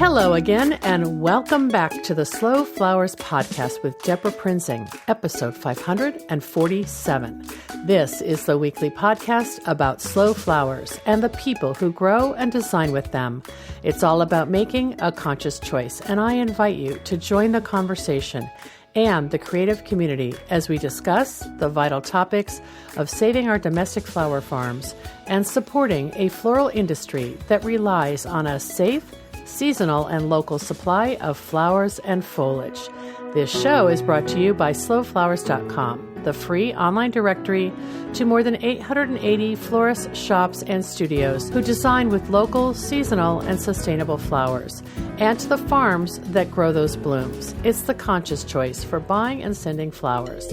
Hello again, and welcome back to the Slow Flowers Podcast with Deborah Prinzing, episode 547. This is the weekly podcast about slow flowers and the people who grow and design with them. It's all about making a conscious choice, and I invite you to join the conversation and the creative community as we discuss the vital topics of saving our domestic flower farms and supporting a floral industry that relies on a safe, seasonal, and local supply of flowers and foliage. This show is brought to you by slowflowers.com, the free online directory to more than 880 florists, shops, and studios who design with local, seasonal, and sustainable flowers, and to the farms that grow those blooms. It's the conscious choice for buying and sending flowers.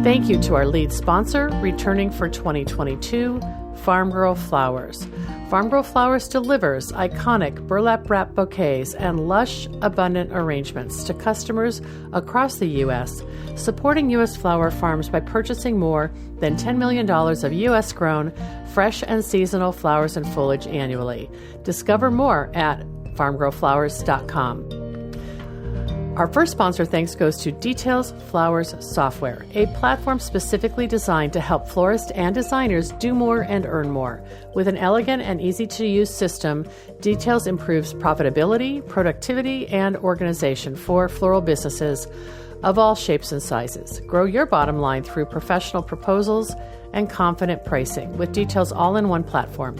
Thank you to our lead sponsor, returning for 2022, Farm Girl Flowers. Farm Girl Flowers delivers iconic burlap wrap bouquets and lush, abundant arrangements to customers across the U.S., supporting U.S. flower farms by purchasing more than $10 million of U.S. grown, fresh and seasonal flowers and foliage annually. Discover more at farmgirlflowers.com. Our first sponsor thanks goes to Details Flowers Software, a platform specifically designed to help florists and designers do more and earn more. With an elegant and easy-to-use system, Details improves profitability, productivity, and organization for floral businesses of all shapes and sizes. Grow your bottom line through professional proposals and confident pricing with Details all-in-one platform.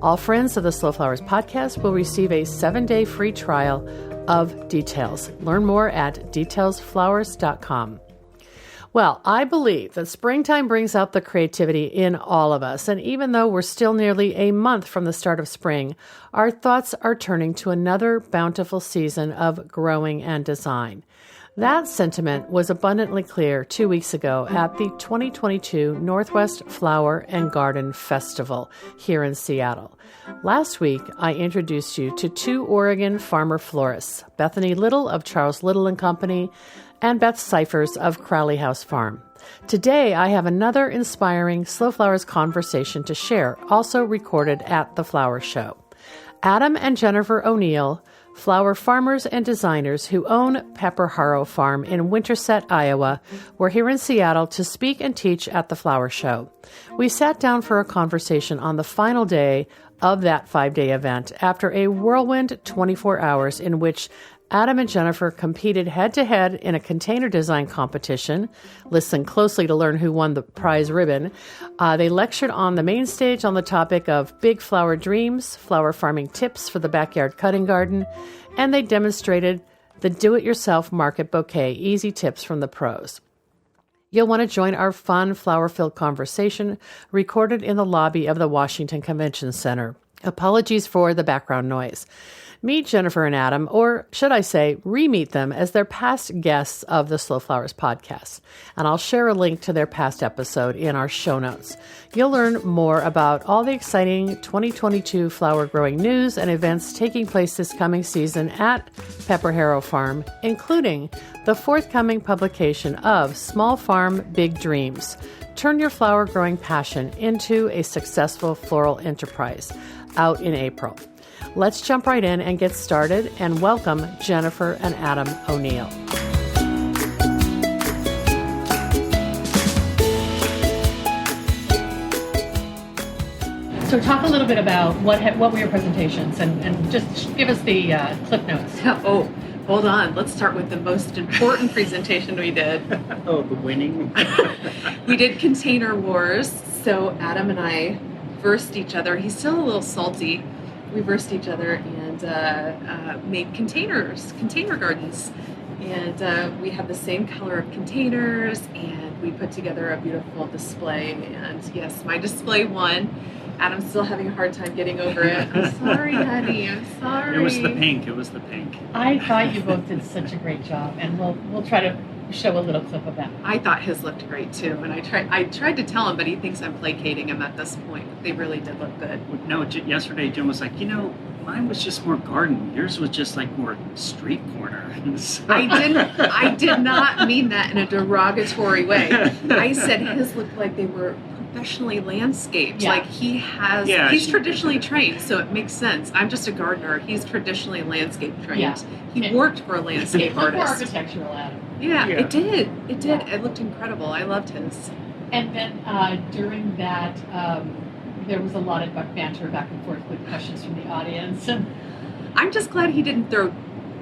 All friends of the Slow Flowers podcast will receive a 7-day free trial of Details. Learn more at detailsflowers.com. Well, I believe that springtime brings out the creativity in all of us, and even though we're still nearly a month from the start of spring, our thoughts are turning to another bountiful season of growing and design. That sentiment was abundantly clear 2 weeks ago at the 2022 Northwest Flower and Garden Festival here in Seattle. Last week, I introduced you to two Oregon farmer florists, Bethany Little of Charles Little and Company and Beth Cyphers of Crowley House Farm. Today, I have another inspiring Slow Flowers conversation to share, also recorded at the Flower Show. Adam and Jennifer O'Neill, flower farmers and designers who own PepperHarrow Farm in Winterset, Iowa, were here in Seattle to speak and teach at the Flower Show. We sat down for a conversation on the final day of that 5-day event after a whirlwind 24 hours in which Adam and Jennifer competed head-to-head in a container design competition. Listen closely to learn who won the prize ribbon. They lectured on the main stage on the topic of big flower dreams, flower farming tips for the backyard cutting garden, and they demonstrated the do-it-yourself Market Bouquet easy tips from the pros. You'll want to join our fun, flower-filled conversation recorded in the lobby of the Washington Convention Center. Apologies for the background noise. Meet Jennifer and Adam, or should I say, re-meet them as their past guests of the Slow Flowers podcast. And I'll share a link to their past episode in our show notes. You'll learn more about all the exciting 2022 flower growing news and events taking place this coming season at PepperHarrow Farm, including the forthcoming publication of Small Farm Big Dreams. Turn your flower growing passion into a successful floral enterprise, out in April. Let's jump right in and get started and welcome Jennifer and Adam O'Neill. So talk a little bit about what were your presentations and just give us the clip notes. Oh, hold on. Let's start with the most important presentation we did. Oh, the winning. We did Container Wars. So Adam and I versed each other. He's still a little salty. We versed each other and made container gardens. And we have the same color of containers, and we put together a beautiful display. And yes, my display won. Adam's still having a hard time getting over it. I'm sorry, honey. I'm sorry. It was the pink. I thought you both did such a great job, and we'll try to show a little clip of that. I thought his looked great too, and I tried to tell him, but he thinks I'm placating him at this point. They really did look good. No, yesterday Jim was like, mine was just more garden. Yours was just like more street corner. So. I did not mean that in a derogatory way. I said his looked like they were professionally landscaped. Yeah. Like he's Yeah, traditionally trained, so it makes sense. I'm just a gardener. He's traditionally landscape trained. Yeah. He worked for a landscape It looked more artist. architectural, Adam. Yeah, Yeah. it did. It did. Yeah. It looked incredible. I loved his. And then during that, there was a lot of banter back and forth with questions from the audience. I'm just glad he didn't throw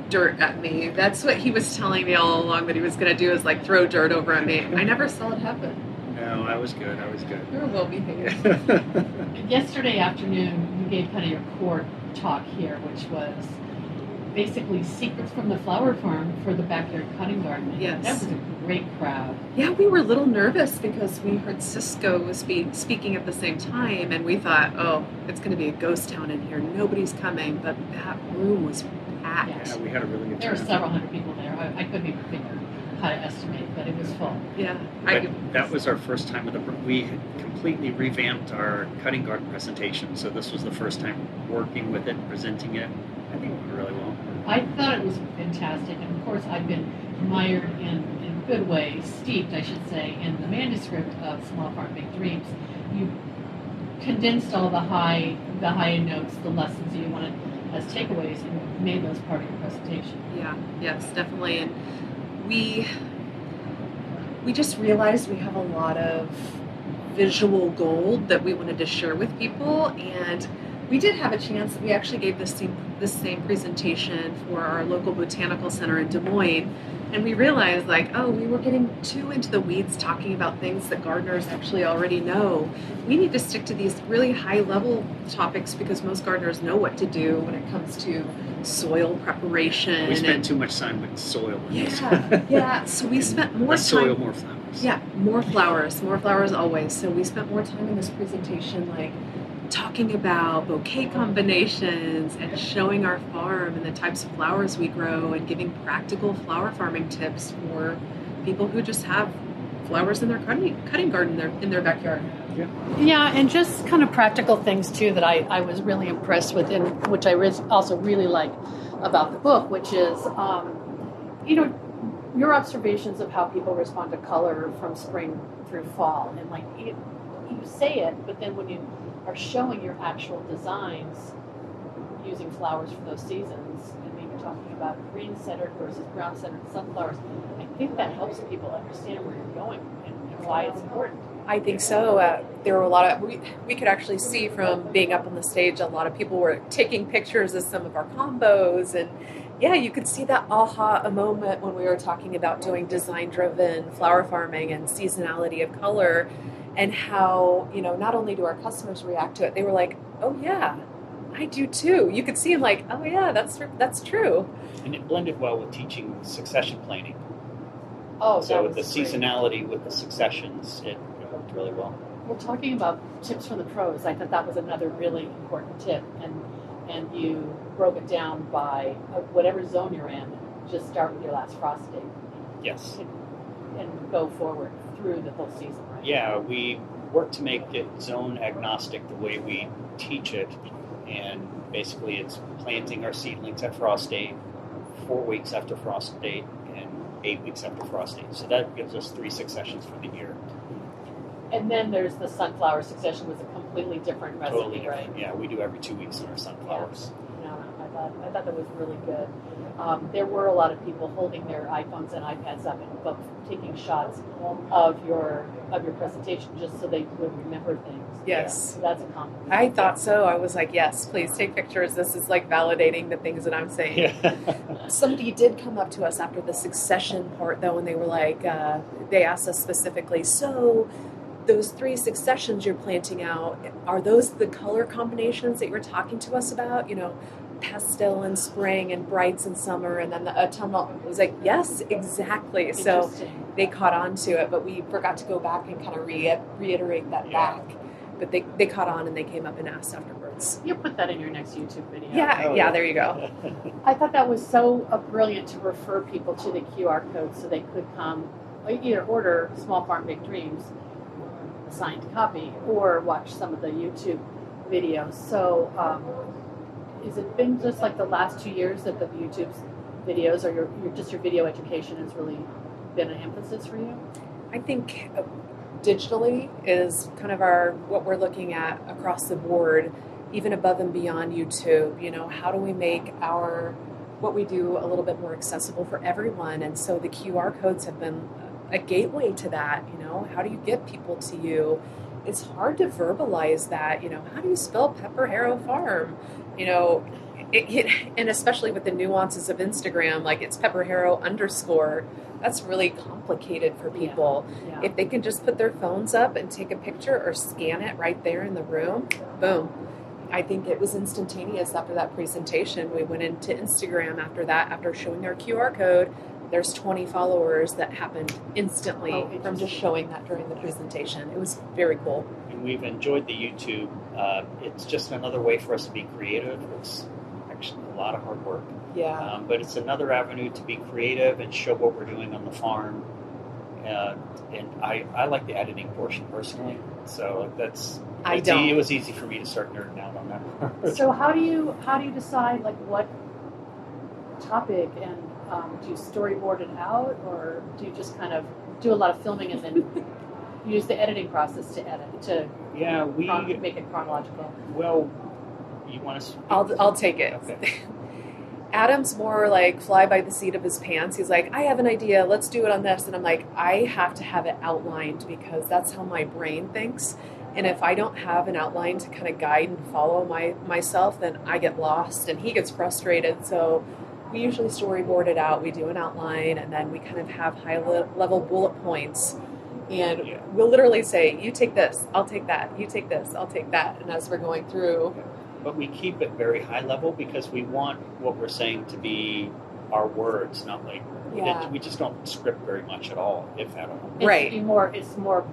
dirt at me. That's what he was telling me all along that he was going to do, is like throw dirt over at me. I never saw it happen. No, I was good. You were well behaved. Yesterday afternoon, you gave kind of your core talk here, which was basically secrets from the flower farm for the backyard cutting garden. Yes. That was a great crowd. Yeah, we were a little nervous because we heard Cisco was speaking at the same time, and we thought, oh, it's going to be a ghost town in here. Nobody's coming, but that room was packed. Yeah, we had a really good There were time. several hundred people there. I couldn't even figure how to estimate, but it was full. Yeah. But that was our first time with we had completely revamped our cutting garden presentation. So this was the first time working with it, presenting it. I think it went really well. I thought it was fantastic, and of course I've been mired in a good way, steeped I should say, in the manuscript of Small Farm Big Dreams. You condensed all the high notes, the lessons you wanted as takeaways, and made those part of your presentation. Yeah, yes, definitely. And we just realized we have a lot of visual gold that we wanted to share with people, and we did have a chance. We actually gave this same presentation for our local botanical center in Des Moines, and we realized, like, oh, we were getting too into the weeds talking about things that gardeners actually already know. We need to stick to these really high-level topics because most gardeners know what to do when it comes to soil preparation. We spent too much time with soil. Yeah. So we spent more Less time. soil, more flowers. Yeah, more flowers always. So we spent more time in this presentation, like talking about bouquet combinations and showing our farm and the types of flowers we grow and giving practical flower farming tips for people who just have flowers in their cutting garden in their backyard. Yeah, and just kind of practical things too that I was really impressed with, and which I also really like about the book, which is, your observations of how people respond to color from spring through fall. And like you say it, but then when you are showing your actual designs using flowers for those seasons, and maybe talking about green-centered versus brown-centered sunflowers, I think that helps people understand where you're going and why it's important. I think so. There were a lot of, we could actually see from being up on the stage, a lot of people were taking pictures of some of our combos, and yeah, you could see that aha moment when we were talking about doing design-driven flower farming and seasonality of color, and how, not only do our customers react to it, they were like, oh yeah, I do too. You could see them like, oh yeah, that's true. And it blended well with teaching succession planning. Oh, so with the great. Seasonality with the successions, it worked really well. Well, talking about tips from the pros, I thought that was another really important tip, and you broke it down by whatever zone you're in. Just start with your last frost date. Yes. And go forward through the whole season, right? Yeah, we work to make it zone agnostic the way we teach it, and basically it's planting our seedlings at frost date, 4 weeks after frost date, and 8 weeks after frost date. So that gives us 3 successions for the year. And then there's the sunflower succession was a completely different recipe, Totally different. right? Yeah, we do every 2 weeks in our sunflowers. No, I thought that was really good. There were a lot of people holding their iPhones and iPads up and taking shots of your presentation just so they would remember things. Yes. So that's a compliment. I thought so. I was like, yes, please take pictures. This is like validating the things that I'm saying. Yeah. Somebody did come up to us after the succession part, though, and they were like, they asked us specifically, so those 3 successions you're planting out, are those the color combinations that you were talking to us about? Pastel in spring and brights in summer, and then the autumnal. I was like, yes, exactly. So they caught on to it, but we forgot to go back and kind of reiterate that back. But they caught on and they came up and asked afterwards. You'll put that in your next YouTube video. Yeah, there you go. I thought that was so brilliant to refer people to the QR code so they could come, either order Small Farm Big Dreams, a signed copy, or watch some of the YouTube videos. So has it been just like the last 2 years that the YouTube videos or your video education has really been an emphasis for you? I think digitally is kind of what we're looking at across the board, even above and beyond YouTube. How do we make what we do a little bit more accessible for everyone? And so the QR codes have been a gateway to that. How do you get people to you? It's hard to verbalize that. How do you spell PepperHarrow Farm? And especially with the nuances of Instagram, like it's PepperHarrow_. That's really complicated for people. Yeah. If they can just put their phones up and take a picture or scan it right there in the room, boom. I think it was instantaneous after that presentation. We went into Instagram after that, after showing our QR code. There's 20 followers that happened instantly from just showing that during the presentation. It was very cool. And we've enjoyed the YouTube. It's just another way for us to be creative. It's actually a lot of hard work. Yeah. But it's another avenue to be creative and show what we're doing on the farm. And I like the editing portion personally. So it was easy for me to start nerding out on that. So how do you decide like what topic, and do you storyboard it out, or do you just kind of do a lot of filming and then use the editing process to edit to make it chronological? Well, you want to? I'll take it. Okay. Adam's more like fly by the seat of his pants. He's like, I have an idea. Let's do it on this. And I'm like, I have to have it outlined because that's how my brain thinks. And if I don't have an outline to kind of guide and follow myself, then I get lost and he gets frustrated. So we usually storyboard it out. We do an outline and then we kind of have high-level bullet points. And we'll literally say, you take this, I'll take that. You take this, I'll take that. And as we're going through... But we keep it very high level because we want what we're saying to be our words, not like we just don't script very much at all, if at all. It's more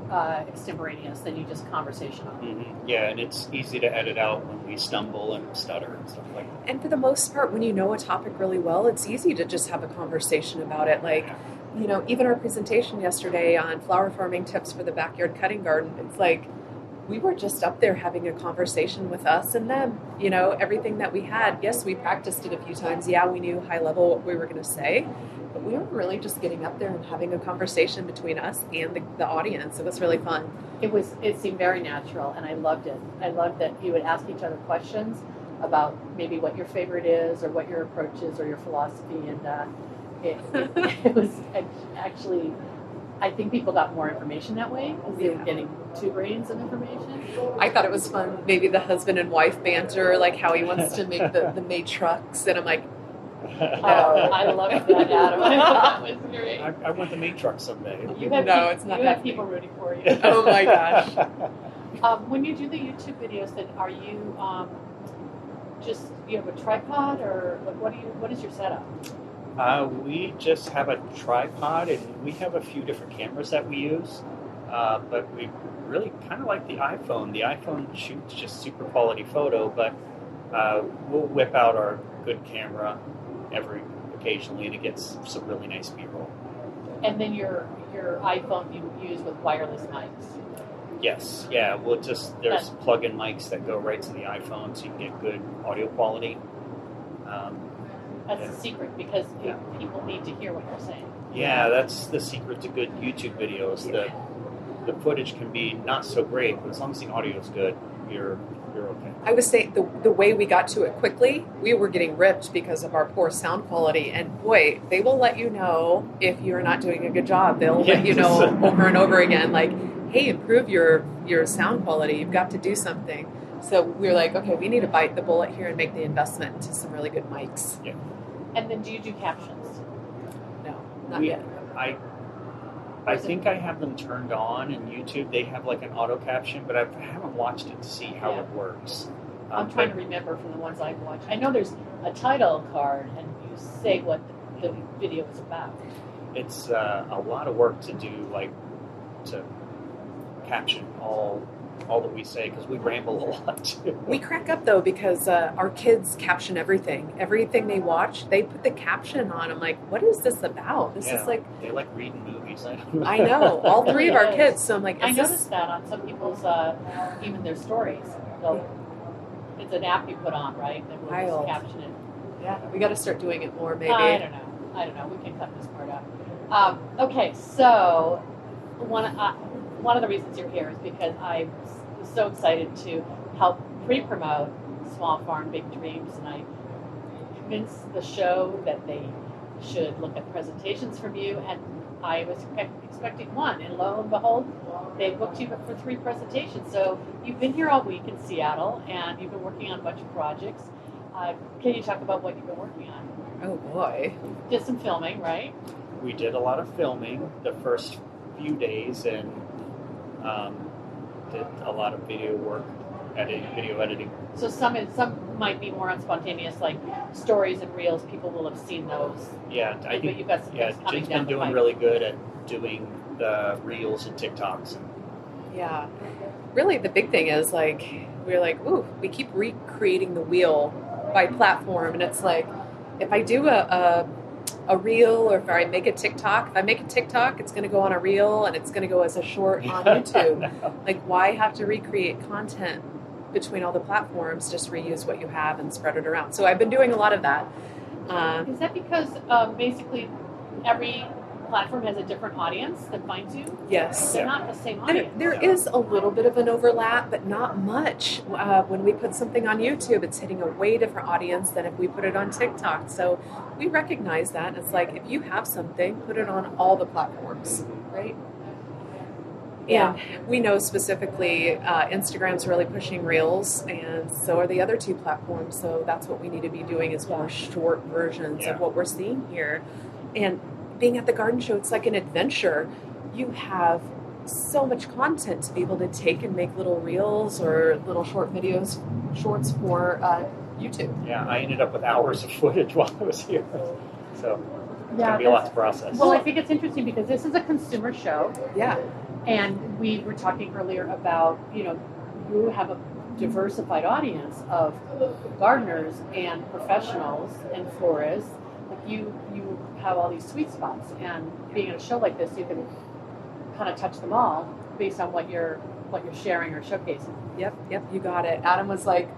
extemporaneous than you just conversational. Mm-hmm. Yeah, and it's easy to edit out when we stumble and stutter and stuff like that. And for the most part, when you know a topic really well, it's easy to just have a conversation about it. Like, even our presentation yesterday on flower farming tips for the backyard cutting garden, it's like, we were just up there having a conversation with us and them. Everything that we had, yes, we practiced it a few times. Yeah, we knew high level what we were going to say, but we were really just getting up there and having a conversation between us and the audience. It was really fun. It seemed very natural, and I loved it. I loved that you would ask each other questions about maybe what your favorite is or what your approach is or your philosophy, and it was actually... I think people got more information that way because they were getting two grains of information. I thought it was fun. Maybe the husband and wife banter, like how he wants to make the made trucks. And I'm like, I love that, Adam. I thought that was great. I want the meat truck someday. You have people rooting for you. Oh my gosh. When you do the YouTube videos, then are you you have a tripod, or what is your setup? We just have a tripod, and we have a few different cameras that we use, but we really kind of like the iPhone. The iPhone shoots just super quality photo, but we'll whip out our good camera occasionally to get some really nice B-roll. And then your iPhone you use with wireless mics? Yes, yeah. There's plug-in mics that go right to the iPhone, so you can get good audio quality. That's the secret, because people need to hear what you're saying. Yeah, that's the secret to good YouTube videos. The footage can be not so great, but as long as the audio is good, you're okay. I would say the way we got to it quickly, we were getting ripped because of our poor sound quality. And boy, they will let you know if you're not doing a good job. They'll let you know over and over again, like, hey, improve your sound quality. You've got to do something. So we were like, okay, we need to bite the bullet here and make the investment into some really good mics. Yeah. And then do you do captions? No, not yet. I think I have them turned on in YouTube. They have like an auto caption, but I haven't watched it to see how it works. I'm trying to remember from the ones I've watched. I know there's a title card, and you say what the video is about. It's a lot of work to do, like to caption all that we say, because we ramble a lot too. We crack up though, because our kids caption everything they watch. They put the caption on. I'm like, what is this about? This is like, they like reading movies. I know, all three of our kids. So I'm like, I noticed that on some people's even their stories. It's an app you put on, right? And we'll just caption it. Yeah, we got to start doing it more, maybe. I don't know. We can cut this part out. Okay, so one of the reasons you're here is because I was so excited to help pre-promote Small Farm Big Dreams, and I convinced the show that they should look at presentations from you, and I was expecting one, and lo and behold, they booked you for 3 presentations. So you've been here all week in Seattle, and you've been working on a bunch of projects. Can you talk about what you've been working on? Oh boy. Did some filming, right? We did a lot of filming the first few days, and did a lot of video work, video editing. So some might be more unspontaneous, like stories and reels. People will have seen those. Yeah, I think. You've got some things coming Jen's down been the doing pipe. really good at doing the reels and TikToks. Yeah. Really, the big thing is we're like, ooh, we keep recreating the wheel by platform, and it's like, if I do a reel, or if I make a TikTok, it's going to go on a reel, and it's going to go as a short on YouTube. Like, why have to recreate content between all the platforms? Just reuse what you have and spread it around. So I've been doing a lot of that. Is that because basically every platform has a different audience that finds you? Yes. They're not the same audience. There is a little bit of an overlap, but not much. When we put something on YouTube, it's hitting a way different audience than if we put it on TikTok. So we recognize that. It's like, if you have something, put it on all the platforms, right? Yeah. And we know specifically Instagram's really pushing Reels, and so are the other 2 platforms. So that's what we need to be doing, is more short versions of what we're seeing here. And being at the garden show, it's like an adventure. You have so much content to be able to take and make little reels or little shorts for YouTube. Yeah, I ended up with hours of footage while I was here. So it's going to be a lot to process. Well, I think it's interesting because this is a consumer show. Yeah. And we were talking earlier about, you have a diversified audience of gardeners and professionals and florists. Like you have all these sweet spots, and being at a show like this, you can kind of touch them all based on what you're sharing or showcasing. Yep, you got it. Adam was like,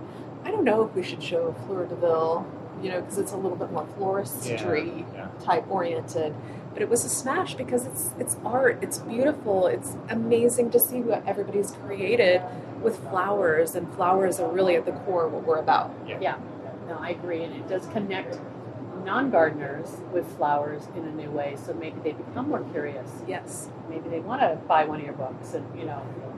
I don't know if we should show Fleur de Ville, because it's a little bit more floristry type oriented. But it was a smash because it's art, it's beautiful, it's amazing to see what everybody's created with flowers, and flowers are really at the core of what we're about. Yeah. No, I agree, and it does connect non-gardeners with flowers in a new way, so maybe they become more curious. Yes. Maybe they want to buy one of your books and,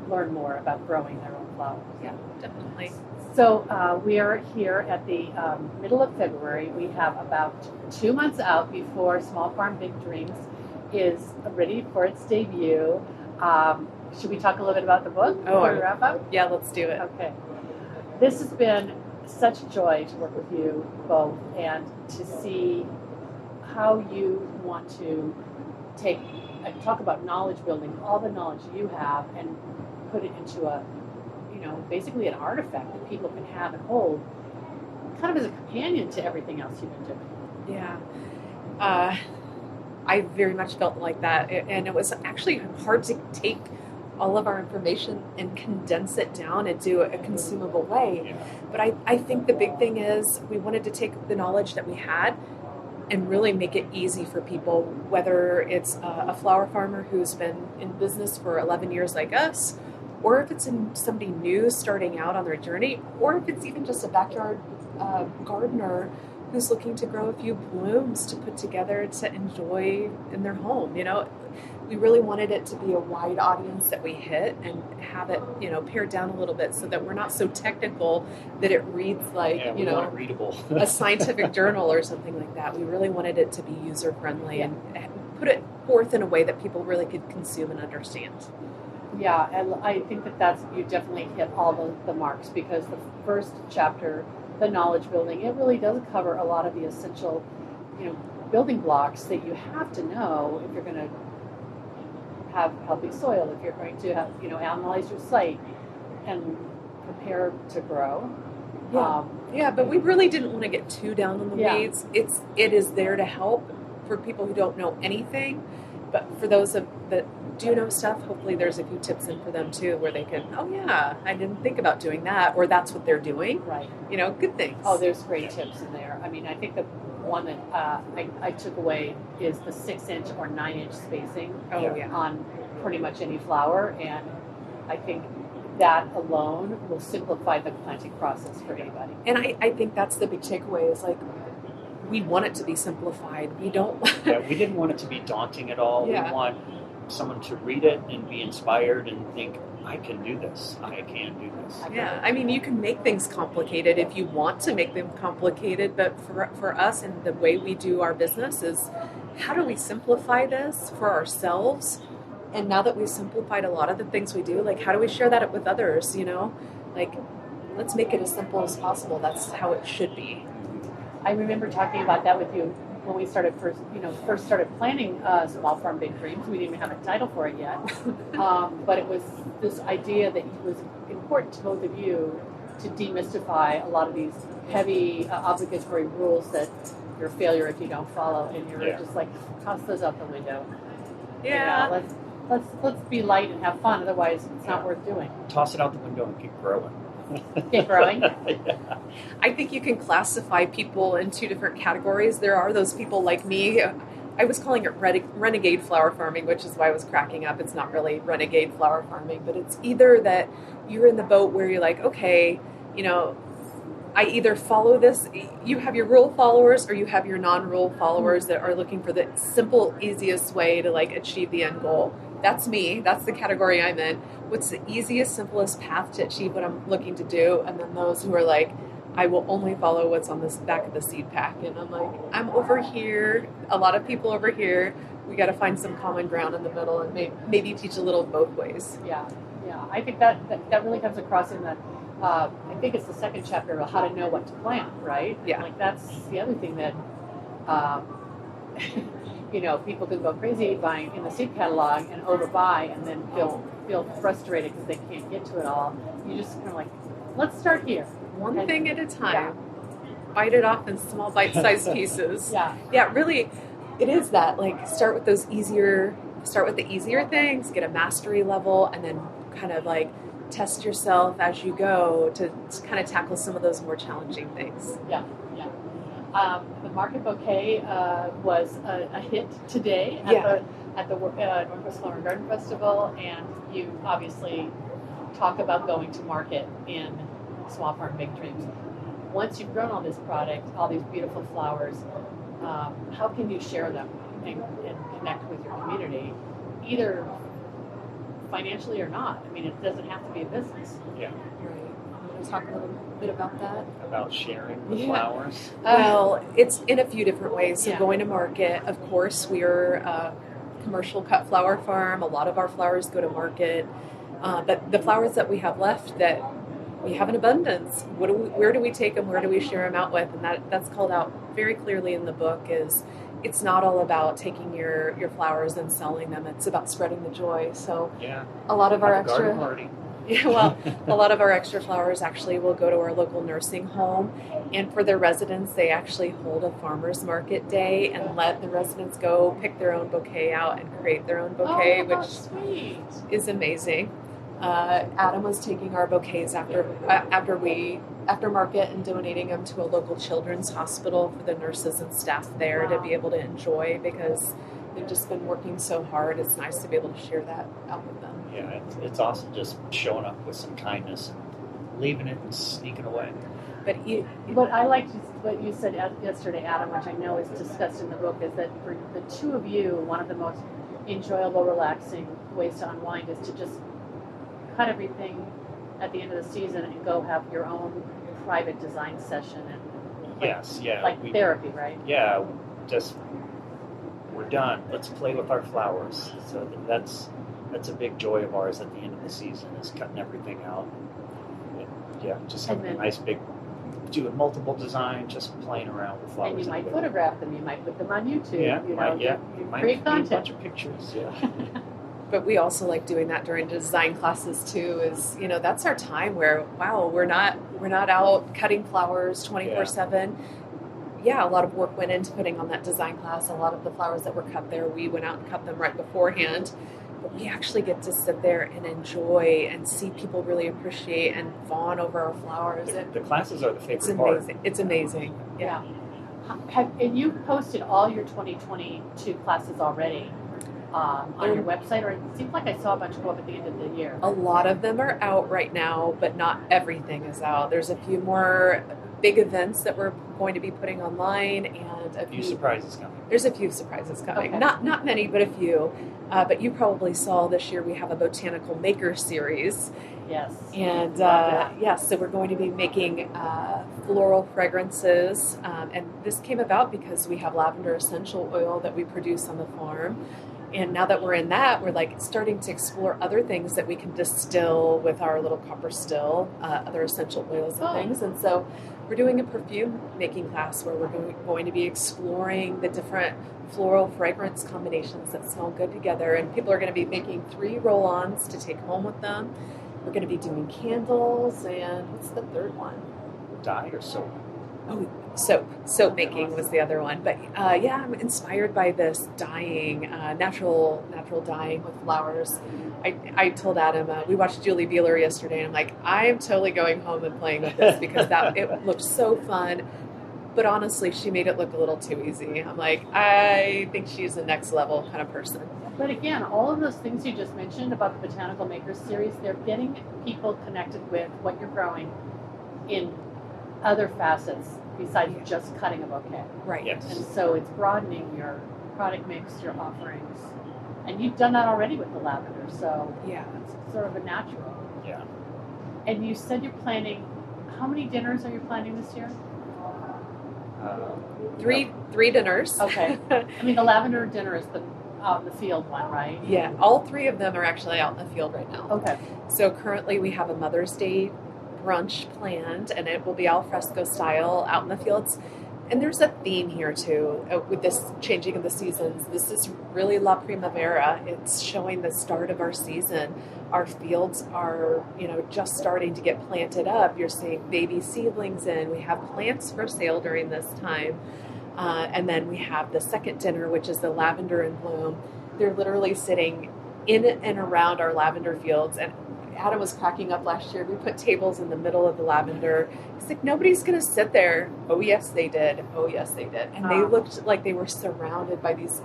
learn more about growing their own flowers. Yeah, definitely. So we are here at the middle of February. We have about 2 months out before Small Farm Big Dreams is ready for its debut. Should we talk a little bit about the book before we wrap up? Yeah, let's do it. Okay. This has been such a joy to work with you both, and to see how you want to talk about knowledge building, all the knowledge you have, and put it into basically an artifact that people can have and hold, kind of as a companion to everything else you've been doing. Yeah. I very much felt like that. And it was actually hard to take all of our information and condense it down into a consumable way. Yeah. But I think the big thing is we wanted to take the knowledge that we had and really make it easy for people, whether it's a flower farmer who's been in business for 11 years like us, or if it's somebody new starting out on their journey, or if it's even just a backyard gardener who's looking to grow a few blooms to put together to enjoy in their home. We really wanted it to be a wide audience that we hit, and have it, pared down a little bit so that we're not so technical that it reads like, we want it readable. a scientific journal or something like that. We really wanted it to be user-friendly and put it forth in a way that people really could consume and understand. Yeah, and I think you definitely hit all the marks, because the first chapter, the knowledge building, it really does cover a lot of the essential, building blocks that you have to know if you're going to have healthy soil, if you're going to have, analyze your site and prepare to grow. Yeah, but we really didn't want to get too down on the weeds. It is there to help for people who don't know anything, but for those that do know stuff, hopefully there's a few tips in for them too, where they can, I didn't think about doing that, or that's what they're doing. Right. Good things. Oh, there's great tips in there. I mean, I think the one that I took away is the 6-inch or 9-inch spacing on pretty much any flower, and I think that alone will simplify the planting process for anybody. And I think that's the big takeaway is like, we want it to be simplified. We don't. Yeah, we didn't want it to be daunting at all. Yeah. We want someone to read it and be inspired and think, I can do this. I can do this. Yeah, I mean, you can make things complicated if you want to make them complicated, but for us and the way we do our business is, how do we simplify this for ourselves? And now that we've simplified a lot of the things we do, like, how do we share that with others, you know? Like, let's make it as simple as possible. That's how it should be. I remember talking about that with you when we started first started planning Small Farm Big Dreams. We didn't even have a title for it yet, but it was this idea that it was important to both of you to demystify a lot of these heavy obligatory rules that you're a failure if you don't follow, and you're just like, toss those out the window. Yeah. You know, let's be light and have fun. Otherwise, it's not worth doing. Toss it out the window and keep growing. Keep growing. Yeah. I think you can classify people in two different categories. There are those people like me. I was calling it renegade flower farming, which is why I was cracking up. It's not really renegade flower farming, but it's either that you're in the boat where you're like, okay, you know, I either follow this. You have your rule followers or you have your non-rule followers that are looking for the simple, easiest way to like achieve the end goal. That's me. That's the category I'm in. What's the easiest, simplest path to achieve what I'm looking to do? And then those who are like, I will only follow what's on this back of the seed pack. And I'm like, I'm over here. A lot of people over here. We got to find some common ground in the middle and maybe teach a little both ways. Yeah. I think that really comes across in the, I think it's the second chapter about how to know what to plant, right? Yeah. Like that's the other thing that, you know, people can go crazy buying in the seed catalog and overbuy and then feel frustrated because they can't get to it all. You just kind of like, let's start here. One thing at a time. Yeah. Bite it off in small bite-sized pieces. Yeah, really, it is that. Like, start with the easier things, get a mastery level, and then kind of like test yourself as you go to kind of tackle some of those more challenging things. Yeah. The Market Bouquet was a hit today at the Northwest Flower and Garden Festival, and you obviously talk about going to market in Small Farm Big Dreams. Once you've grown all this product, all these beautiful flowers, how can you share them and connect with your community, either financially or not? I mean, it doesn't have to be a business. Yeah. Right. You want to talk a little bit about that? About sharing the flowers? Well, it's in a few different ways. So Yeah. going to market, of course, we're a commercial cut flower farm. A lot of our flowers go to market. But the flowers that we have left that we have in abundance, where do we take them? Where do we share them out with? And that's called out very clearly in the book. Is it's not all about taking your flowers and selling them. It's about spreading the joy. So a lot of our garden party. Yeah, well, a lot of our extra flowers actually will go to our local nursing home, and for their residents, they actually hold a farmers market day and let the residents go pick their own bouquet out and create their own bouquet, which sweet. is amazing. Adam was taking our bouquets after market and donating them to a local children's hospital for the nurses and staff there to be able to enjoy, because they've just been working so hard. It's nice to be able to share that out with them. Yeah, it's awesome just showing up with some kindness and leaving it and sneaking away. But I liked what you said yesterday, Adam, which I know is discussed in the book, is that for the two of you, one of the most enjoyable, relaxing ways to unwind is to just cut everything at the end of the season and go have your own private design session and like therapy, right? Yeah, just we're done. Let's play with our flowers. So that's a big joy of ours at the end of the season, is cutting everything out. And, just having a nice big, doing multiple designs, just playing around with flowers. And you might photograph them. You might put them on YouTube. Yeah, you might create content. a bunch of pictures. Yeah. But we also like doing that during design classes too. Is that's our time where we're not out cutting flowers 24/7. Yeah, a lot of work went into putting on that design class. A lot of the flowers that were cut there, we went out and cut them right beforehand. But we actually get to sit there and enjoy and see people really appreciate and fawn over our flowers. The classes are the favorite part. It's amazing. Yeah. And you posted all your 2022 classes already. on your website? Or it seems like I saw a bunch go up at the end of the year. A lot of them are out right now, but not everything is out. There's a few more big events that we're going to be putting online, and a few surprises coming. There's a few surprises coming. Okay. Not many, but a few. But you probably saw this year we have a botanical maker series. Yes. And yes, so we're going to be making floral fragrances. And this came about because we have lavender essential oil that we produce on the farm. And now that we're in that, we're like starting to explore other things that we can distill with our little copper still, other essential oils and things. And so we're doing a perfume making class where we're going to be exploring the different floral fragrance combinations that smell good together. And people are going to be making 3 roll-ons to take home with them. We're going to be doing candles, and what's the third one? Dye or soap? Oh, soap making was the other one. But yeah, I'm inspired by this dyeing, natural dyeing with flowers. I told Adam, we watched Julie Beeler yesterday, and I'm like, I am totally going home and playing with this because it looked so fun. But honestly, she made it look a little too easy. I'm like, I think she's a next level kind of person. But again, all of those things you just mentioned about the Botanical Makers series, they're getting people connected with what you're growing in other facets besides just cutting a bouquet. Right. Yes. And so it's broadening your product mix, your offerings. And you've done that already with the lavender, so Yeah. it's sort of a natural. Yeah. And you said you're planning, how many dinners are you planning this year? Three dinners. Okay. I mean, the lavender dinner is the out in the field one, right? Yeah, all 3 of them are actually out in the field right now. Okay. So currently we have a Mother's Day brunch planned, and it will be al fresco style out in the fields. And there's a theme here too with this changing of the seasons. This is really La Primavera. It's showing the start of our season. Our fields are, just starting to get planted up. You're seeing baby seedlings in. We have plants for sale during this time. And then we have the second dinner, which is the lavender in bloom. They're literally sitting in and around our lavender fields. And Adam was cracking up last year. We put tables in the middle of the lavender. He's like, nobody's going to sit there. Oh, yes, they did. Oh, yes, they did. And they looked like they were surrounded by these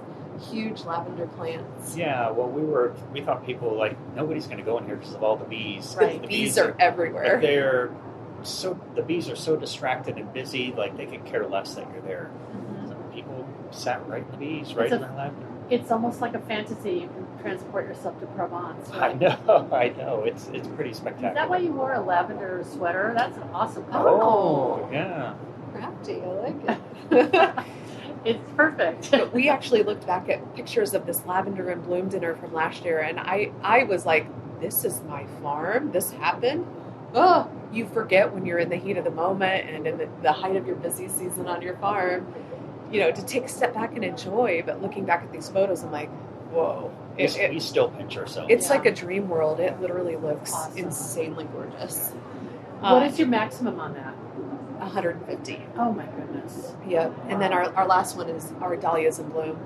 huge lavender plants. Yeah, well, we thought people like, nobody's going to go in here because of all the bees. Right. The bees are everywhere. The bees are so distracted and busy, like they could care less that you're there. Mm-hmm. So people sat right in the bees, right in the lavender. It's almost like a fantasy. You can transport yourself to Provence. Right? I know. It's pretty spectacular. Is that why you wore a lavender sweater? That's an awesome color. Oh, yeah. Crafty. I like it. It's perfect. But we actually looked back at pictures of this lavender and bloom dinner from last year, and I was like, this is my farm? This happened? Oh, you forget when you're in the heat of the moment and in the height of your busy season on your farm, to take a step back and enjoy. But looking back at these photos, I'm like, whoa. We still pinch ourselves. It's like a dream world. It literally looks insanely gorgeous. What is your maximum on that? 150. Oh my goodness. Yep. And then our last one is our Dahlias in bloom.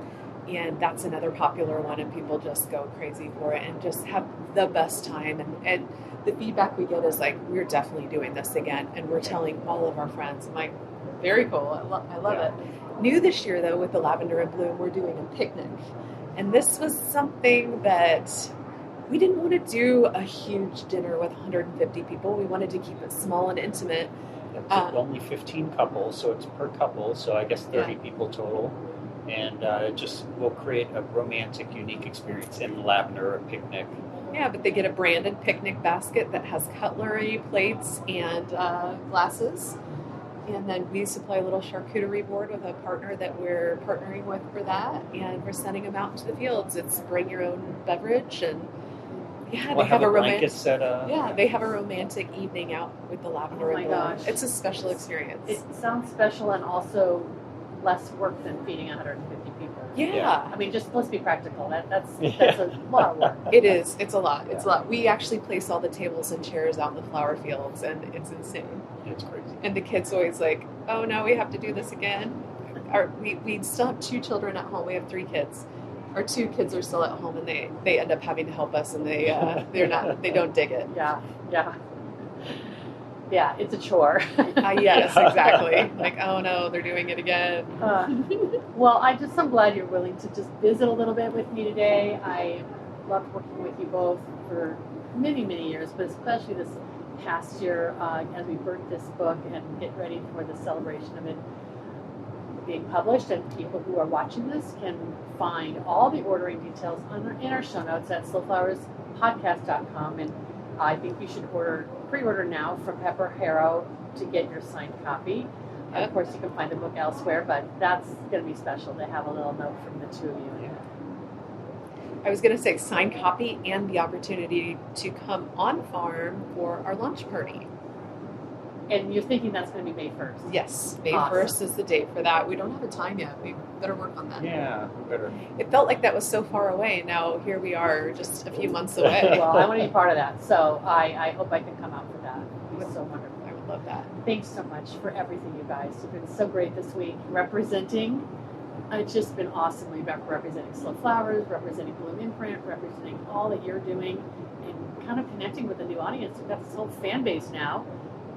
And that's another popular one, and people just go crazy for it and just have the best time. And the feedback we get is like, we're definitely doing this again. And we're telling all of our friends. I'm like, very cool. I love it. New this year, though, with the lavender in bloom, we're doing a picnic. And this was something that we didn't want to do a huge dinner with 150 people. We wanted to keep it small and intimate. Only 15 couples, so it's per couple, so I guess 30 people total. And we'll create a romantic, unique experience in the lavender, a picnic. Yeah, but they get a branded picnic basket that has cutlery, plates, and glasses. And then we supply a little charcuterie board with a partner that we're partnering with for that. And we're sending them out into the fields. It's bring your own beverage, and they have a romantic set up. Yeah, they have a romantic evening out with the lavender. Oh my gosh. It's a special experience. It sounds special and also less work than feeding 150 people. Yeah. I mean, just let's be practical. That's a lot of work. It is. It's a lot. It's a lot. We actually place all the tables and chairs out in the flower fields, and it's insane. It's crazy. And the kids always like, oh no, we have to do this again. We still have 2 children at home. We have 3 kids. Our 2 kids are still at home, and they end up having to help us, and they don't dig it. Yeah. Yeah, it's a chore. Yes, exactly. Like, oh no, they're doing it again. Well, I'm glad you're willing to just visit a little bit with me today. I loved working with you both for many, many years, but especially this past year as we birthed this book and get ready for the celebration of it being published. And people who are watching this can find all the ordering details in our show notes at slowflowerspodcast.com. And I think you should pre-order now from PepperHarrow to get your signed copy. Yep. Of course, you can find the book elsewhere, but that's going to be special to have a little note from the two of you. Yeah. I was going to say signed copy and the opportunity to come on farm for our launch party. And you're thinking that's going to be May 1st? Yes, May 1st is the date for that. We don't have a time yet. We better work on that. Yeah, we better. It felt like that was so far away, and now here we are just a few months away. Well, I want to be part of that, so I hope I can come out for that. It would be so wonderful. I would love that. Thanks so much for everything, you guys. You've been so great this week representing. It's just been awesomely representing Slow Flowers, representing Bloom Imprint, representing all that you're doing, and kind of connecting with a new audience. We've got this whole fan base now.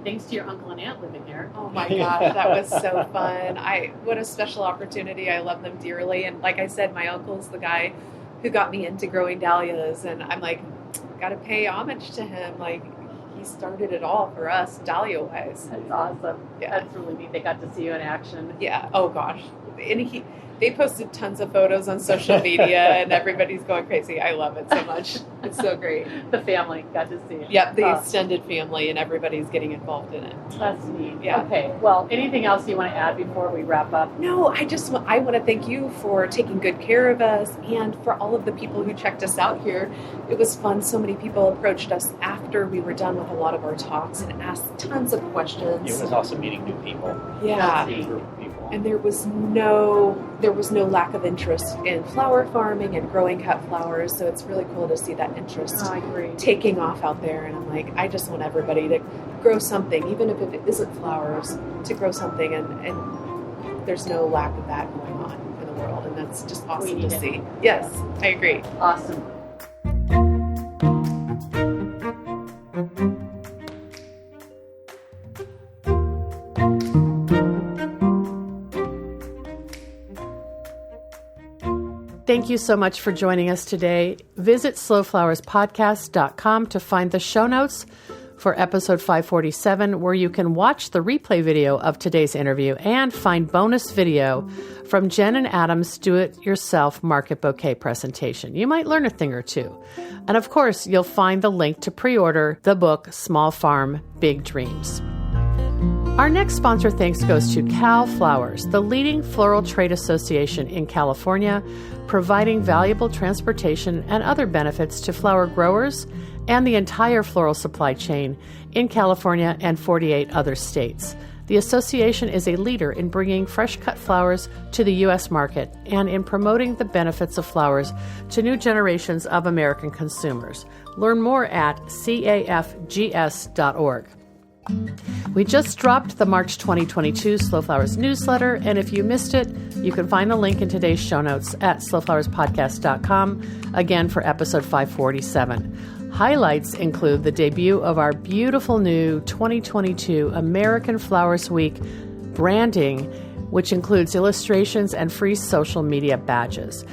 Thanks to your uncle and aunt living there. Oh my gosh, that was so fun. What a special opportunity. I love them dearly. And like I said, my uncle's the guy who got me into growing dahlias. And I'm like, got to pay homage to him. Like, he started it all for us, dahlia-wise. That's awesome. Yeah. That's really neat. They got to see you in action. Yeah. Oh gosh. And they posted tons of photos on social media, and everybody's going crazy. I love it so much. It's so great. The family got to see it. Yep, the extended family, and everybody's getting involved in it. That's neat. Yeah. Okay. Well, anything else you want to add before we wrap up? No, I want to thank you for taking good care of us, and for all of the people who checked us out here. It was fun. So many people approached us after we were done with a lot of our talks and asked tons of questions. It was awesome meeting new people. Yeah. New group of people. And there was no lack of interest in flower farming and growing cut flowers. So it's really cool to see that interest taking off out there. And I'm like, I just want everybody to grow something, even if it isn't flowers, to grow something. And there's no lack of that going on in the world. And that's just awesome to see. Yes, I agree. Awesome. Thank you so much for joining us today. Visit slowflowerspodcast.com to find the show notes for episode 547, where you can watch the replay video of today's interview and find bonus video from Jen and Adam's do-it-yourself Market Bouquet presentation. You might learn a thing or two. And of course, you'll find the link to pre-order the book, Small Farm, Big Dreams. Our next sponsor thanks goes to Cal Flowers, the leading floral trade association in California, providing valuable transportation and other benefits to flower growers and the entire floral supply chain in California and 48 other states. The association is a leader in bringing fresh-cut flowers to the U.S. market and in promoting the benefits of flowers to new generations of American consumers. Learn more at cafgs.org. We just dropped the March 2022 Slow Flowers newsletter, and if you missed it, you can find the link in today's show notes at slowflowerspodcast.com, again for episode 547. Highlights include the debut of our beautiful new 2022 American Flowers Week branding, which includes illustrations and free social media badges.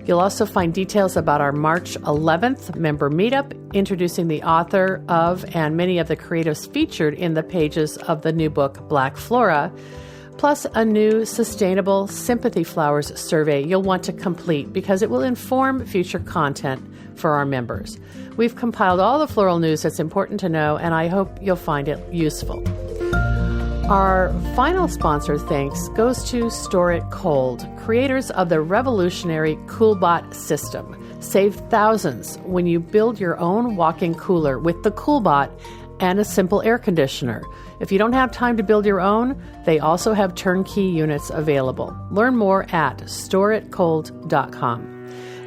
You'll also find details about our March 11th member meetup, introducing the author of and many of the creatives featured in the pages of the new book, Black Flora, plus a new Sustainable Sympathy Flowers survey you'll want to complete because it will inform future content for our members. We've compiled all the floral news that's important to know, and I hope you'll find it useful. Our final sponsor thanks goes to Store It Cold, creators of the revolutionary CoolBot system. Save thousands when you build your own walk-in cooler with the CoolBot and a simple air conditioner. If you don't have time to build your own, they also have turnkey units available. Learn more at storeitcold.com.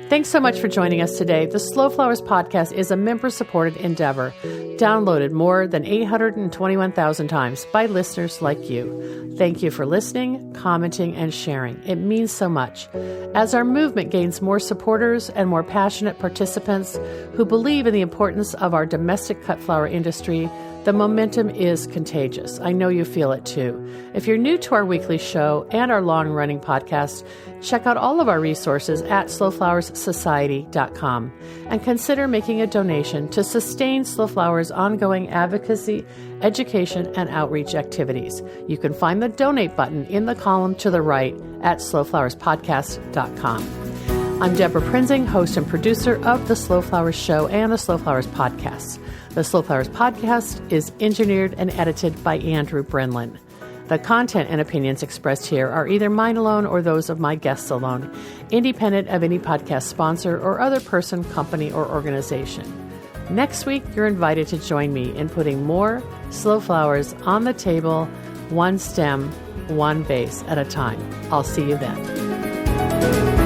Thanks so much for joining us today. The Slow Flowers podcast is a member-supported endeavor, downloaded more than 821,000 times by listeners like you. Thank you for listening, commenting, and sharing. It means so much. As our movement gains more supporters and more passionate participants who believe in the importance of our domestic cut flower industry, The momentum is contagious. I know you feel it too. If you're new to our weekly show and our long-running podcast, check out all of our resources at slowflowerssociety.com and consider making a donation to sustain Slow Flowers' ongoing advocacy, education, and outreach activities. You can find the donate button in the column to the right at slowflowerspodcast.com. I'm Deborah Prinzing, host and producer of The Slow Flowers Show and the Slow Flowers Podcast. The Slow Flowers Podcast is engineered and edited by Andrew Brenlin. The content and opinions expressed here are either mine alone or those of my guests alone, independent of any podcast sponsor or other person, company, or organization. Next week, you're invited to join me in putting more slow flowers on the table, one stem, one vase at a time. I'll see you then.